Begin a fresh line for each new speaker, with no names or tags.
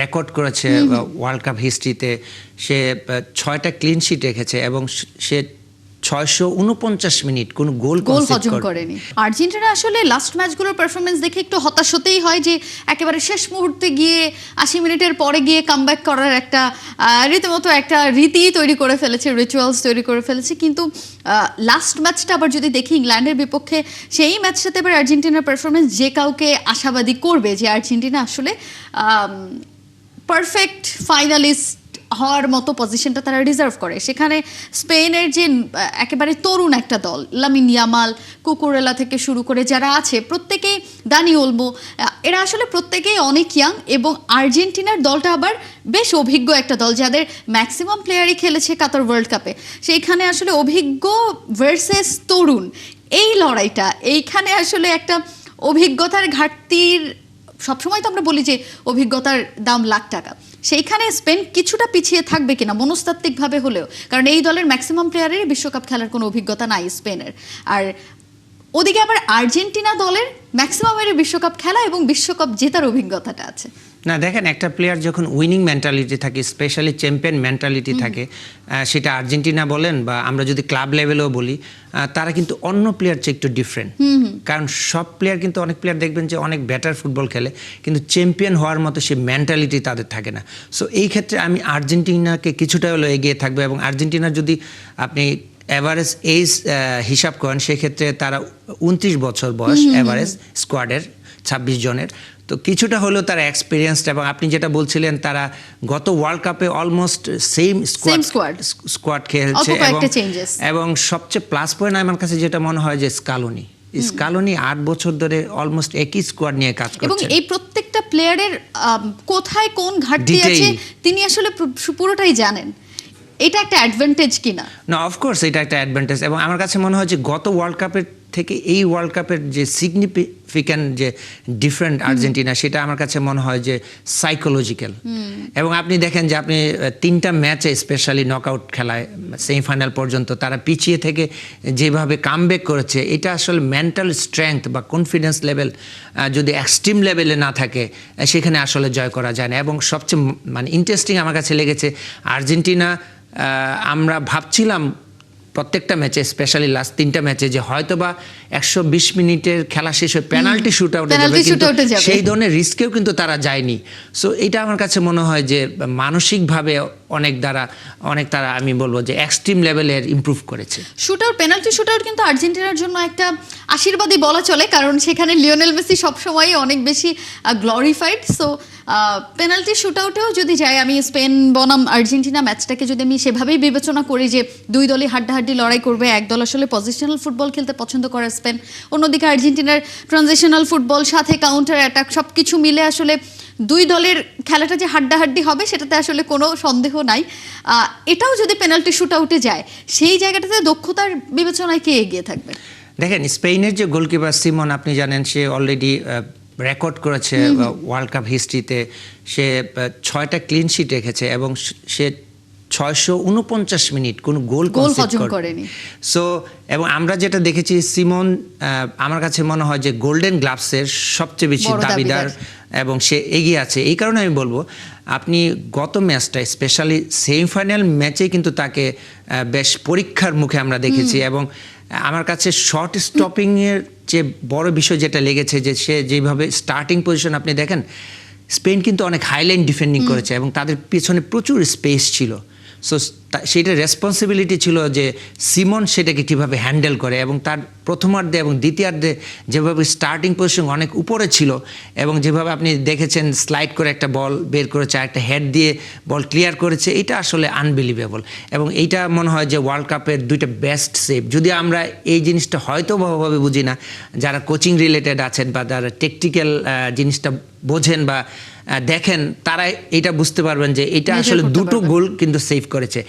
Record করেছে world cup হিস্ট্রিতে। সে 6টা clean sheet রেখেছে এবং সে 649 মিনিট কোনো গোল
হজম করেনি। আর্জেন্টিনা আসলে লাস্ট ম্যাচগুলোর পারফরমেন্স দেখে একটু হতাশ হতেই হয় যে একেবারে শেষ মুহূর্তে গিয়ে 80 মিনিটের পরে গিয়ে কামব্যাক করার একটা রীতিমতো একটা রীতি তৈরি করে ফেলেছে, রিচুয়ালস তৈরি করে ফেলেছে। কিন্তু লাস্ট ম্যাচটা আবার যদি দেখি ইংল্যান্ডের বিপক্ষে, সেই ম্যাচটাতে এবার আর্জেন্টিনার পারফরমেন্স যে কাউকে আশাবাদী করবে যে আর্জেন্টিনা আসলে পারফেক্ট ফাইনালিস্ট হওয়ার মতো পজিশনটা তারা রিজার্ভ করে। সেখানে স্পেনের যে একেবারে তরুণ একটা দল, লামিন ইয়ামাল, কুকুরেলা থেকে শুরু করে যারা আছে প্রত্যেকেই, দানি ওলমো, এরা আসলে প্রত্যেকেই অনেক ইয়াং। এবং আর্জেন্টিনার দলটা আবার বেশ অভিজ্ঞ একটা দল, যাদের ম্যাক্সিমাম প্লেয়ারই খেলেছে কাতার ওয়ার্ল্ড কাপে। সেইখানে আসলে অভিজ্ঞ ভার্সেস তরুণ, এই লড়াইটা, এইখানে আসলে একটা অভিজ্ঞতার ঘাটতির, সবসময় তো আমরা বলি যে অভিজ্ঞতার দাম লাখ টাকা, সেইখানে স্পেন কিছুটা পিছিয়ে থাকবে কিনা মনস্তাত্ত্বিকভাবে হলেও, কারণ এই দলের ম্যাক্সিমাম প্লেয়ারেরই বিশ্বকাপ খেলার কোনো অভিজ্ঞতা নাই স্পেনের। আর ওদিকে আবার আর্জেন্টিনা দলের ম্যাক্সিমামেরই বিশ্বকাপ খেলা এবং বিশ্বকাপ জেতার অভিজ্ঞতাটা আছে।
না দেখেন, একটা প্লেয়ার যখন উইনিং মেন্টালিটি থাকে, স্পেশালি চ্যাম্পিয়ন মেন্টালিটি থাকে, সেটা আর্জেন্টিনা বলেন বা আমরা যদি ক্লাব লেভেলেও বলি, তারা কিন্তু অন্য প্লেয়ার চেয়ে একটু ডিফারেন্ট। কারণ সব প্লেয়ার কিন্তু, অনেক প্লেয়ার দেখবেন যে অনেক বেটার ফুটবল খেলে, কিন্তু চ্যাম্পিয়ন হওয়ার মতো সে মেন্টালিটি তাদের থাকে না। সো এই ক্ষেত্রে আমি আর্জেন্টিনাকে কিছুটা হলেও এগিয়ে থাকবে। এবং আর্জেন্টিনার যদি আপনি এভারেজ এজ হিসাব করেন, সেক্ষেত্রে তারা 29 বছর বয়স এভারেজ স্কোয়াডের 26 জনের। তো কিছুটা হলেও তারা এক্সপিরিয়েন্সড। এবং আপনি যেটা বলছিলেন, তারা গত ওয়ার্ল্ড কাপে অলমোস্ট সেম স্কোয়াড খেলছে। এবং সবচেয়ে প্লাস পয়েন্ট আমার কাছে যেটা মনে হয় যে স্কালোনি 8 বছর ধরে অলমোস্ট একই স্কোয়াড নিয়ে কাজ করছে।
এবং এই প্রত্যেকটা প্লেয়ারের কোথায় কোন ঘাটতি আছে তিনি আসলে পুরোটাই জানেন। এটা একটা অ্যাডভান্টেজ কিনা?
না, অফকোর্স এটা একটা অ্যাডভান্টেজ। এবং আমার কাছে মনে হয় যে গত ওয়ার্ল্ড কাপের থেকে এই ওয়ার্ল্ড কাপের যে সিগনিফিক্যান্ট যে ডিফারেন্ট আর্জেন্টিনা, সেটা আমার কাছে মনে হয় যে সাইকোলজিক্যাল। এবং আপনি দেখেন যে আপনি 3টা ম্যাচে, স্পেশালি নকআউট খেলায় সেমিফাইনাল পর্যন্ত তারা পিছিয়ে থেকে যেভাবে কামব্যাক করেছে, এটা আসলে মেন্টাল স্ট্রেংথ বা কনফিডেন্স লেভেল যদি এক্সট্রিম লেভেলে না থাকে, সেখানে আসলে জয় করা যায় না। এবং সবচেয়ে ইন্টারেস্টিং আমার কাছে লেগেছে আর্জেন্টিনা, আমরা ভাবছিলাম প্রত্যেকটা ম্যাচে, স্পেশালি লাস্ট 3টা ম্যাচে, যে হয়তোবা 120 মিনিটের খেলা শেষ হয়ে পেনাল্টি শুট আউটে যাবে, সেই ধরনের রিস্কেও কিন্তু তারা যায়নি। সো এটা আমার কাছে মনে হয় যে মানসিকভাবে অনেক তারা আমি বলবো যে এক্সট্রিম লেভেলের ইমপ্রুভ করেছে।
পেনাল্টি শুট আউট কিন্তু আর্জেন্টিনার জন্য একটা আশীর্বাদই বলা চলে, কারণ সেখানে লিওনেল মেসি সবসময় অনেক বেশি গ্লোরিফাইড। সো পেনাল্টি শুট আউটেও যদি যাই, আমি স্পেন বনাম আর্জেন্টিনা ম্যাচটাকে যদি আমি সেভাবেই বিবেচনা করি যে দুই দলই হাড্ডাহাড্ডি লড়াই করবে, এক দল আসলে পজিশনাল ফুটবল খেলতে পছন্দ করে স্পেন, অন্যদিকে আর্জেন্টিনার ট্রানজিশনাল ফুটবল সাথে কাউন্টার অ্যাটাক সবকিছু মিলে আসলে দুই দলের খেলাটা যে হাড্ডাহাড্ডি হবে সেটাতে আসলে কোনো সন্দেহ নাই। এটাও যদি পেনাল্টি শুট আউটে যায়, সেই জায়গাটাতে দক্ষতার বিবেচনায় কে এগিয়ে থাকবে?
দেখেন, স্পেনের যে গোলকিপার সিমন, আপনি জানেন সে অলরেডি রেকর্ড করেছে ওয়ার্ল্ড কাপ হিস্ট্রিতে। সে 6টা ক্লিন শিট রেখেছে এবং সে 649 মিনিট কোনো গোল
হজম করেনি।
সো এবং আমরা যেটা দেখেছি, সিমন আমার কাছে মনে হয় যে গোল্ডেন গ্লাভসের সবচেয়ে বেশি দাবিদার এবং সে এগিয়ে আছে। এই কারণে আমি বলবো, আপনি গত ম্যাচটা, স্পেশালি সেমিফাইনাল ম্যাচে কিন্তু তাকে বেশ পরীক্ষার মুখে আমরা দেখেছি। এবং আমার কাছে শর্ট স্টপিংয়ের যে বড় বিষয় যেটা লেগেছে, যে সে যেভাবে স্টার্টিং পজিশন আপনি দেখেন, স্পেন কিন্তু অনেক হাইলাইন ডিফেন্ডিং করেছে এবং তাদের পিছনে প্রচুর স্পেস ছিল। সো সেটা রেসপন্সিবিলিটি ছিল যে সিমন সেটাকে কীভাবে হ্যান্ডেল করে। এবং তার প্রথমার্ধে এবং দ্বিতীয়ার্ধে যেভাবে স্টার্টিং পজিশন অনেক উপরে ছিল, এবং যেভাবে আপনি দেখেছেন স্লাইড করে একটা বল বের করেছে, একটা হেড দিয়ে বল ক্লিয়ার করেছে, এটা আসলে আনবিলিভেবল। এবং এইটা মনে হয় যে ওয়ার্ল্ড কাপের 2টা বেস্ট সেভ। যদি আমরা এই জিনিসটা হয়তো ভাবে বুঝি না, যারা কোচিং রিলেটেড আছেন বা যারা টেকটিক্যাল জিনিসটা বোঝেন বা দেখেন, তারা এটা বুঝতে পারবেন যে এটা আসলে 2টো গোল কিন্তু সেভ করেছে।